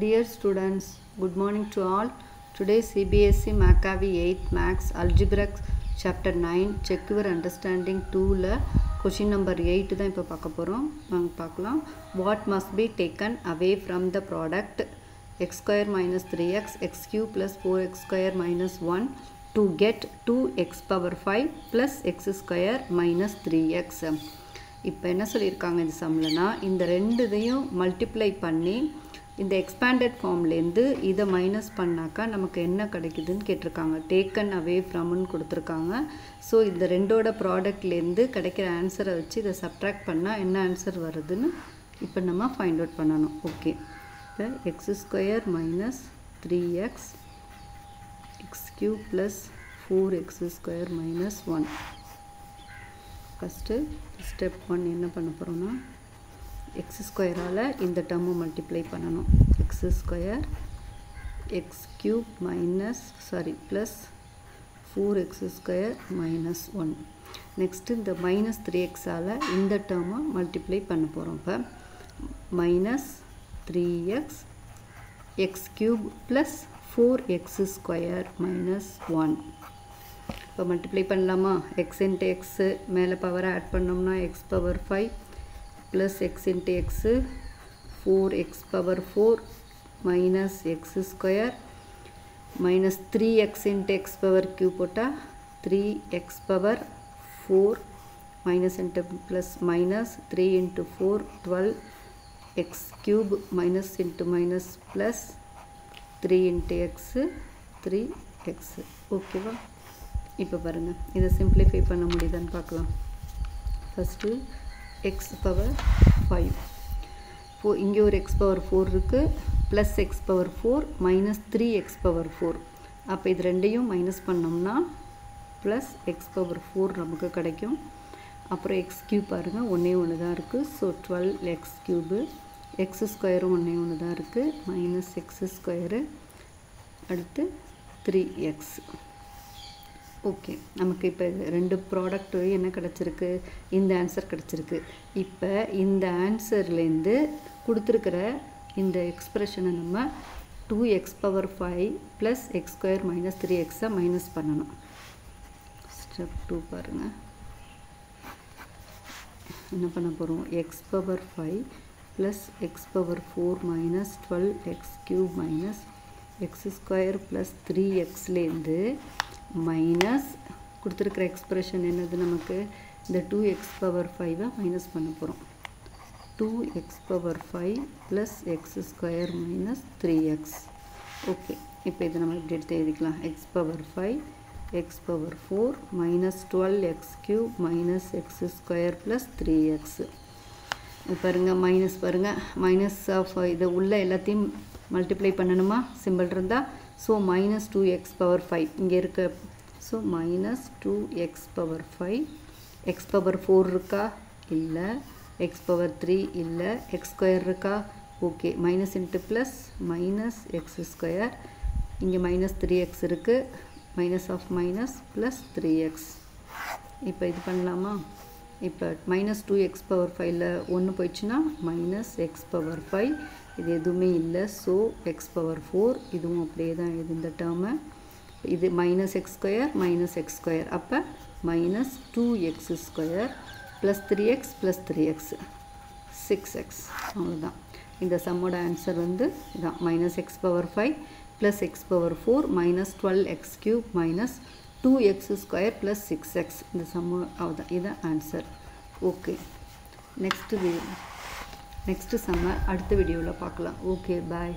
Dear students, good morning to all. Today CBSE Maccavi 8 Max Algebra Chapter 9 Check Your Understanding 2 question number 8 தான் இப்போ பார்க்க போகிறோம். வாங்க பார்க்கலாம். What must be taken away from the product x square minus 3x x cube plus 4x square minus 1 to get 2x power 5 plus x square minus 3x. இப்போ என்ன சொல்லியிருக்காங்க இந்த சம்லனா இந்த ரெண்டுதையும் மல்டிப்ளை பண்ணி இந்த expanded ஃபார்ம்லேருந்து இதை மைனஸ் பண்ணாக்கா நமக்கு என்ன கிடைக்குதுன்னு கேட்டிருக்காங்க. டேக்கன் அவே ஃப்ரம்னு கொடுத்துருக்காங்க. ஸோ இந்த ரெண்டோட ப்ராடக்ட்லேருந்து கிடைக்கிற ஆன்சரை வச்சு இதை சப்ட்ராக்ட் பண்ணால் என்ன ஆன்சர் வருதுன்னு இப்போ நம்ம ஃபைண்ட் அவுட் பண்ணணும். ஓகே, இப்போ X square minus 3x X cube plus 4x square minus 1. First step 1 என்ன பண்ண போகிறோன்னா எக்ஸ் ஸ்கொயரால் இந்த டேர்மை மல்டிப்ளை பண்ணணும். X square X cube plus 4x square minus 1. Next இந்த மைனஸ் 3xஆல் இந்த டேர்மை மல்டிப்ளை பண்ண போகிறோம். இப்போ minus 3x X cube plus 4x square minus 1. இப்போ மல்டிப்ளை பண்ணலாமா? எக்ஸ் இன்ட்டு எக்ஸு மேலே பவரை ஆட் பண்ணோம்னா X power 5 plus x into x 4x power 4 minus x square minus 3x into x power cube போட்டா 3x power 4 minus into plus minus 3 into 4 12 x cube minus into minus plus 3 into x 3x. ஓகேவா? இப்போ பாருங்க, இதை simplify பண்ண முடியுதான்னு பார்க்கலாம். First x power 5 இங்கே ஒரு x power 4 இருக்குது, plus x power 4 minus 3x power 4. அப்போ இது ரெண்டையும் மைனஸ் பண்ணோம்னா ப்ளஸ் x power 4 நமக்கு கிடைக்கும். அப்புறம் x கியூப் பாருங்கள், ஒன்றே ஒன்று தான் இருக்குது. ஸோ 12x கியூபு, x ஸ்கொயரும் ஒன்றே ஒன்று தான் இருக்குது, மைனஸ் x ஸ்கொயரு, அடுத்து 3x. ஓகே, நமக்கு இப்போ ரெண்டு ப்ராடக்ட்டு என்ன கிடச்சிருக்கு? இந்த ஆன்சர் கிடச்சிருக்கு. இப்போ இந்த ஆன்சர்லேருந்து கொடுத்துருக்கிற இந்த எக்ஸ்ப்ரெஷனை நம்ம 2x power 5 plus x square minus 3xை மைனஸ் பண்ணணும். ஸ்டெப் 2 பாருங்கள், என்ன பண்ண போகிறோம்? X power 5 plus x power 4 minus 12x cube minus x square plus 3xலேருந்து மைனஸ் கொடுத்துருக்கிற எக்ஸ்ப்ரெஷன் என்னது நமக்கு? இந்த 2x பவர் 5 மைனஸ் பண்ண போகிறோம். 2x power 5 plus x square minus 3x. Okay, இப்போ இதை நம்ம இப்படி எடுத்து எழுதிக்கலாம். X power 5 X power 4 minus 12x cube minus x square plus 3x. பாருங்கள், மைனஸ் பாருங்கள், மைனஸ் ஆஃப் இதை உள்ள எல்லாத்தையும் மல்டிப்ளை பண்ணணுமா? சிம்பிள் இருந்தால். ஸோ மைனஸ் 2x பவர் 5 இங்கே இருக்க. So minus 2x power 5. X power 4 இருக்கா? இல்லை. எக்ஸ் பவர் 3 இல்லை. எக்ஸ் ஸ்கொயர் இருக்கா? Okay, minus into plus minus x square, இங்கே மைனஸ் 3x இருக்குது, minus of minus plus 3x. இப்போ இது பண்ணலாமா? இப்போ மைனஸ் 2x பவர் 5ல் 1 போயிடுச்சுன்னா மைனஸ் எக்ஸ் பவர் 5, இது எதுவுமே இல்லை. ஸோ எக்ஸ் பவர் 4, இதுவும் அப்படியே தான் இது இந்த டேர்மை. இது minus x square minus x square, அப்போ minus 2x square plus 3x plus 3x 6x. அவ்வளோதான். இந்த சம்மோட ஆன்சர் வந்து இதான், minus x power 5 plus x power 4 minus 12x cube minus 2x square plus 6x. இந்த சம்மோ அவ்வளோதான், இதுதான் ஆன்சர். ஓகே, நெக்ஸ்ட்டு சம்ம அடுத்த வீடியோவில் பார்க்கலாம். ஓகே, பாய்.